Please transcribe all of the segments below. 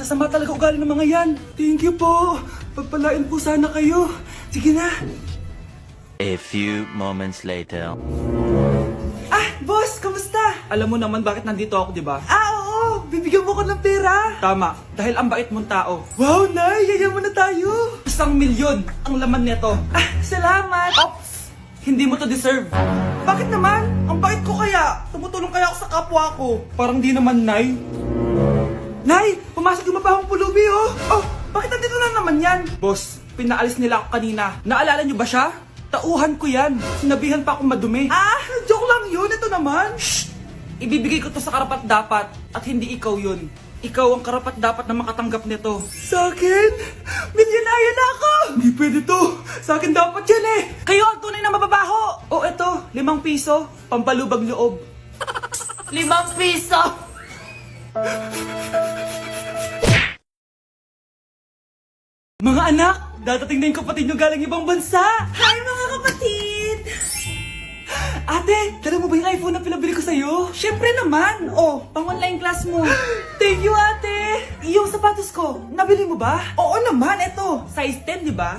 sasama talaga ugali ng mga yan. Thank you po. Pagpalain po sana kayo. Sige na. A few moments later. Ah, boss, kamusta? Alam mo naman bakit nandito ako, di ba? Oo. Bibigyan mo ko ng pera. Tama, dahil ang bait mong tao. Wow, Nay, yayaman na tayo. 1,000,000 ang laman nito. Ah, salamat. Ops, hindi mo to deserve. Bakit naman? Ang bait ko kaya. Tumutulong kaya ako sa kapwa ko. Parang di naman, Nay. Nay, pumasok yung mabahong pulubi, oh. Oh, bakit nandito na naman yan? Boss, pinaalis nila ako kanina. Naalala niyo ba siya? Tauhan ko yan. Sinabihan pa akong madumi. Ah, joke lang yun. Ito naman. Shh! Ibibigay ko to sa karapat dapat at hindi ikaw yun. Ikaw ang karapat dapat na makatanggap nito. Sa akin? Milyonaryo na ako! Hindi pwede to. Sa akin dapat yan eh. Kayo ang tunay na mababaho. O eto, 5 piso. Pampalubag loob. 5 piso! Mga anak, dadating na yung kapatid nyo galing ibang bansa. Hi mga kapatid! Ate, dala mo ba yung iPhone na pinabili ko sa'yo? Syempre naman. Oh, pang-online class mo. Thank you, ate. Yung sapatos ko, nabili mo ba? Oo naman, eto. Size 10, di ba?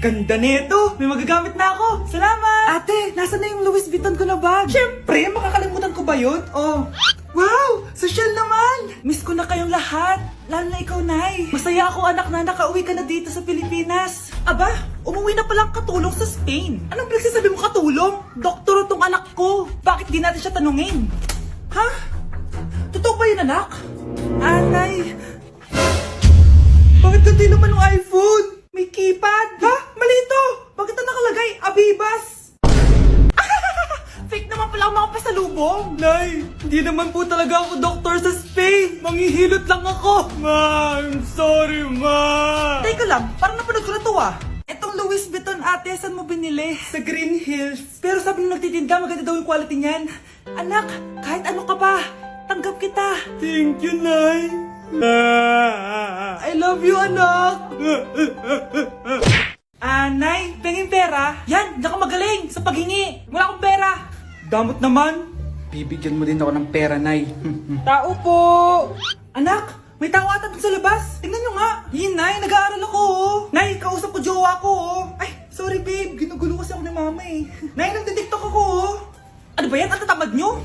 Ganda nito. May magagamit na ako. Salamat. Ate, nasa na yung Louis Vuitton ko na bag? Syempre, makakalimutan ko ba yun? Oh. Wow! Social naman! Miss ko na kayong lahat. Lalo na ikaw, Nay. Masaya ako, anak, na nakauwi ka na dito sa Pilipinas. Aba, umuwi na palang katulong sa Spain. Anong pinagsasabi mo katulong? Doktor tong anak ko. Bakit di natin siya tanungin? Ha? Totoo ba yun, anak? Nay. Bakit ganti naman ng iPhone? May keypad. Ha? Mali ito. Bakit na nakalagay? Abibas. Fake naman pala ang mga pasalubong. Nay, hindi naman po talaga ako doktor sa Spain. Manghihilot lang ako. Ma, I'm sorry, ma. Teka lang, parang napanood ko na to ah. Etong Louis Vuitton ate, saan mo binili? Sa Green Hills. Pero sabi nung nagtitinda, maganda daw yung quality niyan. Anak, kahit ano ka pa, tanggap kita. Thank you, Nay. I love you, anak. Nay, pengin pera? Yan, di ka magaling sa paghingi. Wala akong pera. Damot naman. Bibigyan mo din ako ng pera, Nay. Tao po. Anak, may tao ata dun sa labas. Tingnan nyo nga. Yun, Nay, nag-aaral ako, oh. Nay, kausap ko jowa ko, oh. Ay, sorry, babe. Ginugulo kasi ako ng mama, eh. Nay, nagtitiktok ako, oh. Ano ba yan? Ang tatamad nyo?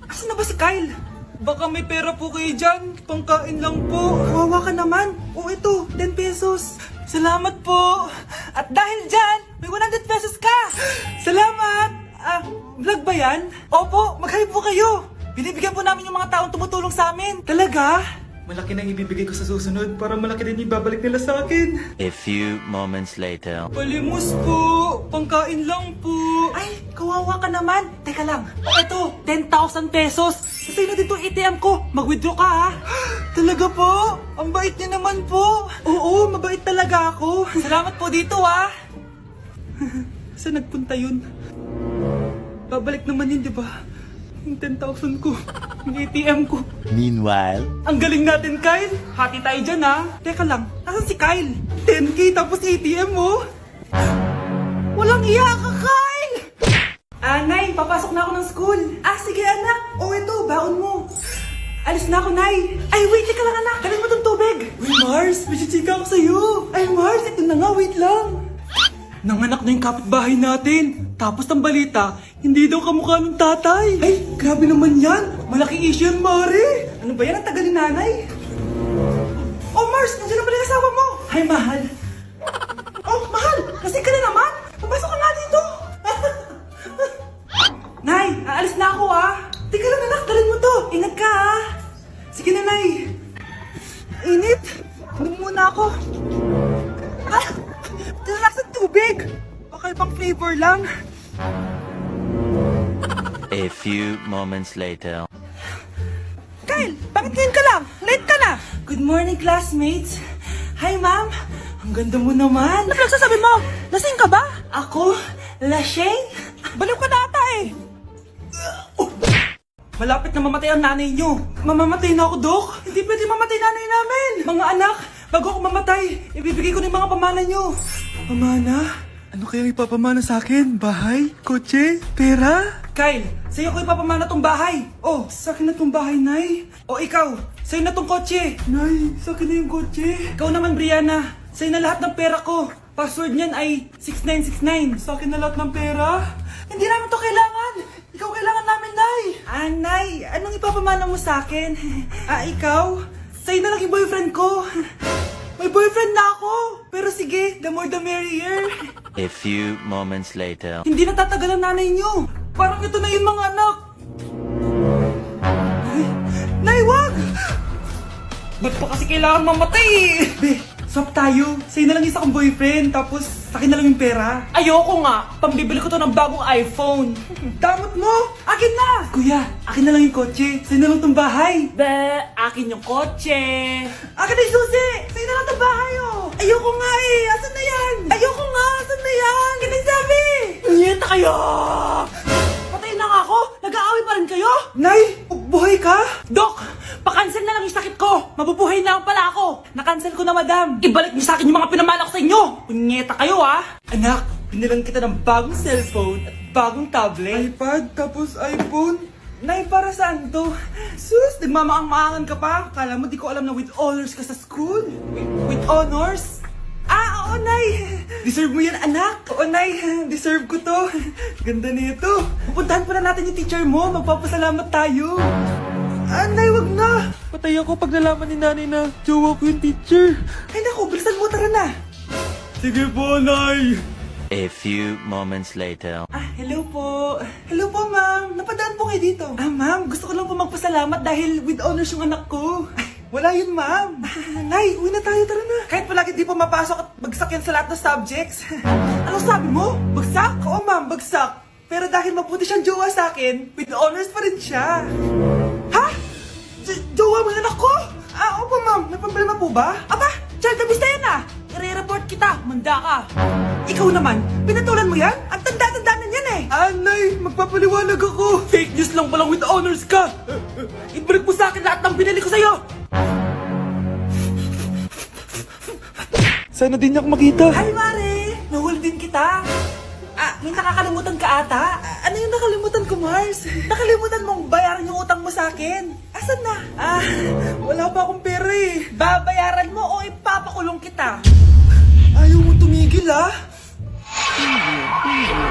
Asan na ba si Kyle? Baka may pera po kayo dyan. Pangkain lang po. Kawawa ka naman. O ito, 10 pesos. Salamat po. At dahil dyan, may 100 pesos ka. Salamat. Vlog ba yan? Opo, mag-hi po kayo. Binibigyan po namin yung mga taong tumutulong sa amin. Talaga? Malaki nang ibibigay ko sa susunod para malaki din ibabalik nila sa akin. A few moments later. Palimos po. Pangkain lang po. Ay, kawawa ka naman. Teka lang. O eto, 10,000 pesos. Sasay na din itong ATM ko. Mag-withdraw ka ha. Talaga po? Ang bait niya naman po. Oo, mabait talaga ako. Salamat po dito ha. Saan nagpunta yun? Babalik naman yun, di ba? Yung 10,000 ko. Yung ATM ko. Meanwhile. Ang galing natin, Kyle. Hati tayo dyan, ha? Teka lang, nasan si Kyle? 10K tapos ATM mo? Walang iya ka, Kyle! Nay, papasok na ako ng school. Sige, anak. O, ito, baon mo. Alis na ako, Nay. Ay, wait, teka lang, anak. Dalhin mo tong tubig. Uy, Mars, may chichika ako sa'yo. Ay, Mars, ito na nga, wait lang. Nanganak na yung kapitbahay natin. Tapos ang balita, hindi daw kamukha ng tatay. Ay, grabe naman yan. Malaking issue yan, Mari. Ano ba yan? Ang tagal ni nanay. Oh, Mars, nandiyan na pala yung asawa mo. Hi, mahal. Oh, mahal, lasing ka na naman. Papasok ka nga dito. Nay, aalis na ako ah. Teka lang anak, dalhin mo to. Ingat ka ah. Sige na, Nay. Init. Inom muna ako. Lasang tubig! Baka ibang flavor lang. A few moments later. Kyle, bakit ngayon ka lang? Late ka na! Good morning, classmates. Hi, ma'am. Ang ganda mo naman. Ano nagsasabi mo? Lasing ka ba? Ako? Lasing? Baliw ka na ata eh. Malapit na mamatay ang nanay nyo. Mamamatay na ako, Dok. Hindi pwede mamatay nanay namin. Mga anak, bago ako mamatay, ibibigay ko na yung mga pamana nyo. Pamana? Ano kaya ipapamana sa akin? Bahay? Kotse? Pera? Kyle, sa'yo ko ipapamana tong bahay. Oh, sa akin na tong bahay, Nay. O ikaw, sa'yo na tong kotse. Nay, sa akin na yung kotse. Ikaw naman, Brianna. Sa'yo na lahat ng pera ko. Password niyan ay 6969. Sa akin na lahat ng pera? Hindi namin to kailangan. Ikaw kailangan namin, Nay. Ah, Nay, anong ipapamana mo sa akin? Ikaw? Sa'yo na lang yung boyfriend ko. May boyfriend na ako. Pero sige, the more the merrier. A few moments later. Hindi natatagal ang nanay niyo. Parang ito na yung mga anak. Nay, wag! Ba't pa kasi kailangan mamatay eh? Be, swap tayo. Sa'yo na lang isa kong boyfriend, tapos akin na lang yung pera. Ayoko nga. Pambibili ko to ng bagong iPhone. Damot mo! Akin na! Kuya, akin na lang yung kotse. Sa'yo na lang tong bahay. Be, akin yung kotse. Akin na yung susi! Sa'yo na lang tong bahay oh! Ayoko nga eh! Asan na yan? Ayoko nga! Asan na yan? Akin na yung sabi! Nyeta kayo! Patay na nga ako! Nag-aaway pa rin kayo? Nay! Buhay ka? Dok! Pa-cancel na lang yung sakit ko! Mabubuhay na lang pala ako! Na-cancel ko na, madam! Ibalik niyo sa akin yung mga pinamala ko sa inyo! Punyeta kayo, ha? Anak, binilang kita ng bagong cellphone at bagong tablet. iPad, tapos iPhone? Nay, para saan to? Sus, nagmamaang-maangan ka pa? Kala mo di ko alam na with honors ka sa school? With honors? Oo, Nay! Deserve mo yan, anak! Oo, Nay! Deserve ko to! Ganda nito! Pupuntahan pa na natin yung teacher mo! Magpapasalamat tayo! Nay, wag na! Patay ako pag nalaman ni nanay na jowa ko yung teacher! Ay naku, bilisan mo, tara na! Sige po, Nay! A few moments later. Hello po! Hello po, ma'am! Napadaan po kayo dito! Ma'am, gusto ko lang po magpasalamat dahil with honors yung anak ko! Wala yun, ma'am. Nay, uwi na tayo, tara na. Kahit palagi di po mapasok at bagsak yan sa lahat ng subjects. Anong sabi mo? Bagsak? Oo, ma'am, bagsak. Pero dahil mabuti siyang jowa sa akin, with honors pa rin siya. Ha? Jowa mo yung anak ko? Opo, ma'am. May problema po ba? Aba, child abuse na yan ah. I-report kita, manda ka. Ikaw naman, pinatulan mo yan? Ang tanda-tanda na yan eh. Nay, magpapaliwanag ako. Fake news lang palang with honors ka. Ibalik mo sa akin lahat ng binili ko sa'yo. Sana din niya ako makita. Hi, Mare! Nahuli din kita. May nakakalimutan ka ata. Ano yung nakalimutan ko, Mars? Nakalimutan mong bayaran yung utang mo sa akin. Asan na? Wala pa akong pera eh. Babayaran mo o ipapakulong kita? Ayaw mo tumigil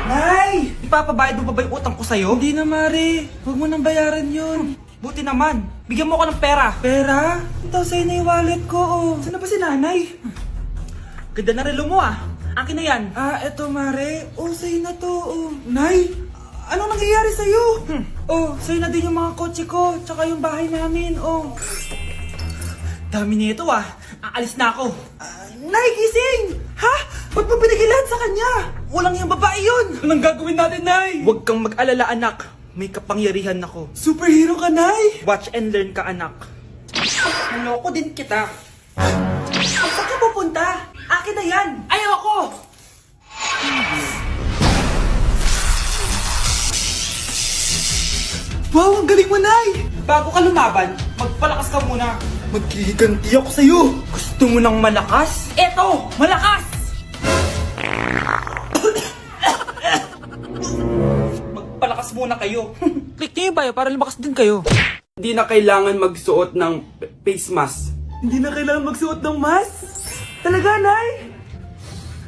Nay! Ipapabayad mo pa ba yung utang ko sa'yo? Hindi na, Mare. Huwag mo nang bayaran yun. Buti naman. Bigyan mo ako ng pera. Pera? Ito, sa'yo na yung wallet ko. Saan na ba si nanay? Ganda na relo mo Akin na yan. Eto, Mare. Sa'yo na to. Nay, anong nangyayari sa'yo? Sa'yo na din yung mga kotse ko, tsaka yung bahay namin, Dami nito Aalis na ako. Nay, gising! Ha? Ba't mo binigay lahat sa kanya? Walang yung babae yun! Anong gagawin natin, Nay? Huwag kang mag-alala, anak. May kapangyarihan ako. Superhero ka, Nay! Watch and learn ka, anak. Naloko din kita. Saan ka pupunta? Akin na yan! Ayoko! Wow, ang galing mo, Nay! Bago ka lumaban, magpalakas ka muna. Maghihiganti ako sa'yo. Gusto mo ng malakas? Eto, malakas! Magpalakas muna kayo. Click niyo yung bio para lumakas din kayo. Hindi na kailangan magsuot ng face mask. Hindi na kailangan magsuot ng mask? Talaga, Nay?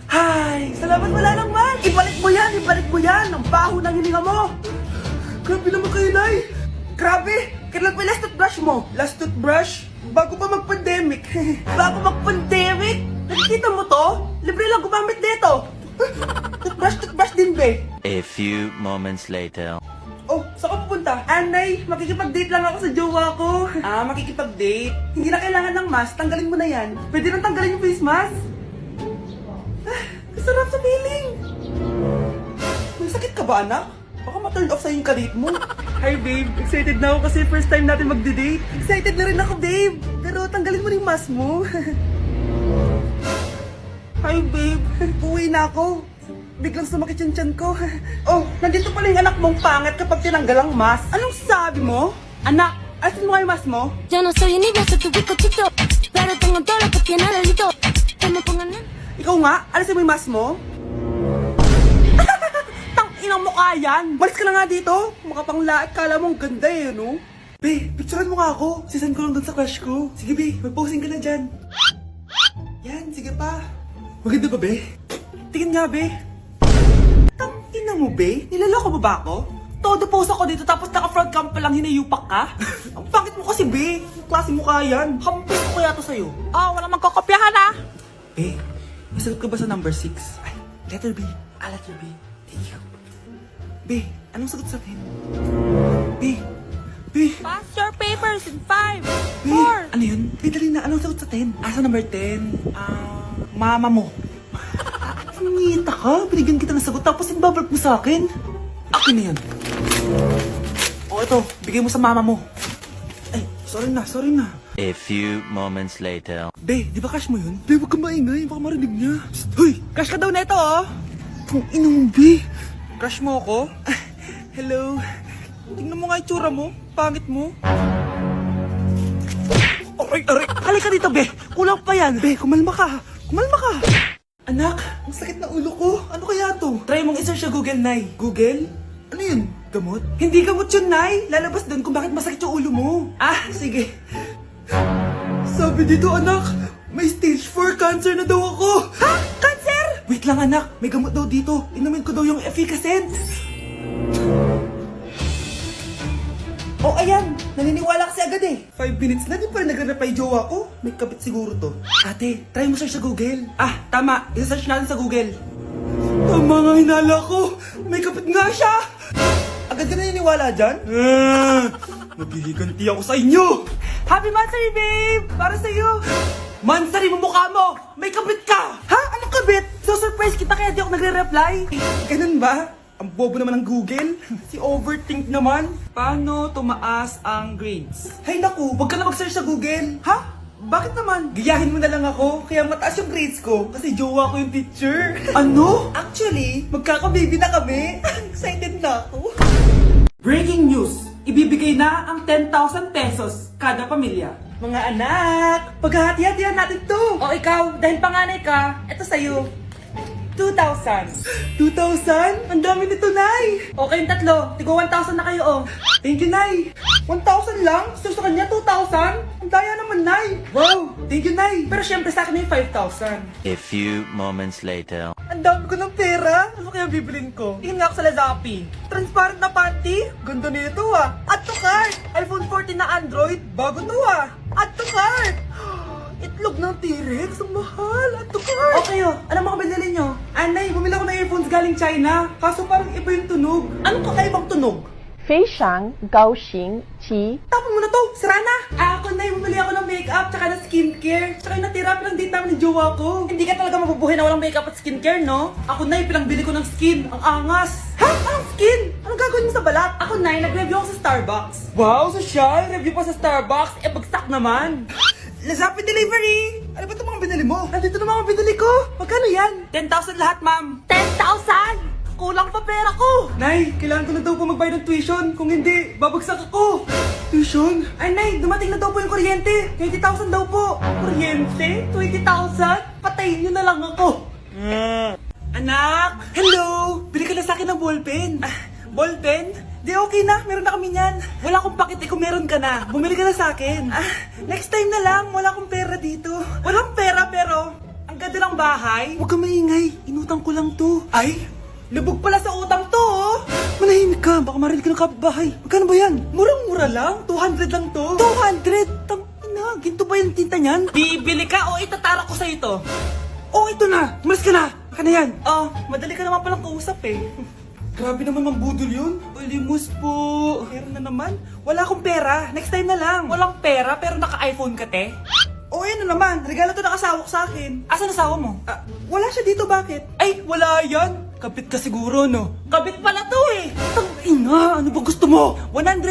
Hay, salamat wala ng mask. Ibalik mo yan. Ang baho ng hininga mo. Grabe naman kayo, Nay. Grabe! Kailan pa yung last toothbrush mo? Last toothbrush? Bago pa mag-pandemic. Bago mag-pandemic? Nakikita mo to? Libre lang gumamit dito. Toothbrush din, be. A few moments later. Saan ka pupunta? Nay, makikipag-date lang ako sa jowa ko. Makikipag-date? Hindi na kailangan ng mask, tanggalin mo na yan. Pwede nang tanggalin yung face mask? Kasarap sa feeling. May sakit ka ba, anak? Baka ma-turn off sa'yo yung karit mo. Hi, babe. Excited na ako kasi first time natin mag-date. Excited na rin ako, babe. Pero tanggalin mo yung mask mo. Hi, babe. Uwi na ako. Biglang sumakit yung tiyan ko. Nandito pala yung anak mong pangit kapag tinanggal ang mask. Anong sabi mo? Anak, asin mo nga yung mask mo? Yo no soy un niño, soy tu bizcochito. Pero tengo todo lo que tiene delito. Que me pongan en... Ikaw nga, alisin mo yung mask mo? Tang inang mukha yan! Malis ka na nga dito! Makapanglait, kala mo ang ganda no? Be, picturean mo nga ako. Sisend ko lang dun sa crush ko. Sige, be. Mag-posing ka na dyan. Yan, sige pa. Maganda ba, be? Tingin nga, be. Tangina mo, be? Nilaloko mo ba ako? Todo post ako dito tapos naka-front cam pa lang hinayupak ka? Ang pangit mo kasi, be. Ang klase mo ka yan. Hampis ko kaya to sa'yo. Walang magkokopyahan ah. Be, nasagot ka ba sa number 6? Ay, letter B. Letter B. Thank you. Be, anong sagot sa akin? Be, Pass your papers in 5, Be, 4. ano yun? Be, dali na. Anong sagot sa 10? Sa number 10? Mama mo. Nangita ka? Binigyan kita ng sagot tapos ibabalik mo sa akin? Akin na yan. O ito, bigay mo sa mama mo. Ay, sorry na. A few moments later. Be, di ba crush mo yun? Be, huwag kang maingay. Baka marinig niya. Psst, hoy! Crush ka daw na ito, oh! Kung inong, Be. Crush mo ako? Hello? Tingnan mo nga itsura mo. Pangit mo. Aray! Halika dito, Be. Kulang pa yan. Be, kumalma ka. Anak, ang sakit na ulo ko. Ano kaya to? Try mong isearch sa Google, Nay. Google? Ano yun? Gamot? Hindi gamot yun, Nay. Lalabas doon kung bakit masakit yung ulo mo. Sige. Sabi dito, anak, may stage 4 cancer na daw ako. Ha? Cancer? Wait lang, anak. May gamot daw dito. Inumin ko daw yung efficacent. Oh, ayan. Naniniwala kasi agad eh. 5 minutes na, di pa rin nagre-reply jowa ko. May kabit siguro to. Ate, try mo search sa Google. Tama. I-search natin sa Google. Tama nga hinala ko. May kapit nga siya. Agad ka naniniwala dyan? Mabihiganti ako sa inyo. Happy Mansari, babe! Para sa'yo. Mansari mo mukha mo! May kabit ka! Ha? Anong kabit? So surprise kita kaya di ako nagre-reply. Ganun ba? Ang bobo naman ng Google. Si overthink naman. Paano tumaas ang grades? Hay naku, wag ka na mag-search sa Google. Ha? Bakit naman? Gayahin mo na lang ako, kaya mataas yung grades ko kasi jowa ko yung teacher. Ano? Actually, magkakababy na kami. Excited na ako. Breaking news! Ibibigay na ang 10,000 pesos kada pamilya. Mga anak, paghahati-hatihan natin to. O ikaw, dahil panganay ka, eto sa'yo. 2,000. 2,000? Ang dami nito, Nay! Okay yung tatlo, tigo 1,000 na kayo oh. Thank you, Nay! 1,000 lang? So sa kanya, 2,000? Ang daya naman, Nay! Wow! Thank you, Nay! Pero syempre sa akin yung 5,000. A few moments later. Ang dami ko ng pera! Ano kaya bibilin ko? Tingin nga ako sa Lazappi. Transparent na panty? Ganda nito ah! Add to cart! iPhone 14 na Android? Bago to ah! Add to cart! Itlog ng T-Rex? Ang mahal! Add to cart! Okay oh, ano mga binili nyo? Anay, bumili ako ng earphones galing China. Kaso parang iba yung tunog. Anong kakaibang tunog? 非常高兴其 Tapon mo na to! Sira na! Ako na, bumili ako ng makeup tsaka ng skincare. Tsaka yung natira pa ng date namin ng jowa ko. Hindi ka talaga mabubuhay na walang makeup at skincare, no? Ako na, pinangbili ko ng skin. Ang angas! Ha? Anong skin? Anong gagawin mo sa balat? Ako na, nag-review ako sa Starbucks. Wow, social! Review pa sa Starbucks. Bagsak naman! Lazappi Delivery! Ano ba itong mga binili mo? Nandito na mga binili ko! Magkano yan? 10,000 lahat, ma'am! 10,000! Kulang pa pera ko! Nay, kailangan ko na daw po magbayad ng tuition. Kung hindi, babagsak ako. Tuition? Ay, Nay, dumating na daw po yung kuryente. 20,000 daw po. Kuryente? 20,000? Patayin niyo na lang ako. Anak! Hello! Bili ka na sa akin ng ballpen. Ballpen? Di okay na, meron na kami niyan. Wala akong pakit kung meron ka na. Bumili ka na sa akin. Next time na lang, wala akong pera dito. Walang pera pero, ang ganda ng bahay. Huwag ka maingay, inutang ko lang to. Ay, lubog pala sa utang to, oh! Manahimik ka, baka marinig ka ng kapitbahay. Magkano ba yan? Murang-mura lang, 200 lang to. 200? Tangina, ginto ba yung tinta niyan? Bibili ka o itatara ko sa ito? Oh, ito na! Umalis ka na! Baka na yan! Oh, madali ka naman palang kausap eh. Grabe naman mambudol yun. Ulimus po. Meron na naman. Wala akong pera. Next time na lang. Walang pera pero naka-iPhone ka, te? O ano naman. Regalo to ng asawa ko sa akin. Asan asawa mo? Wala siya dito. Bakit? Ay, wala yan. Kabit ka siguro, no? Kabit pala to eh. Tangina, ano ba gusto mo? 100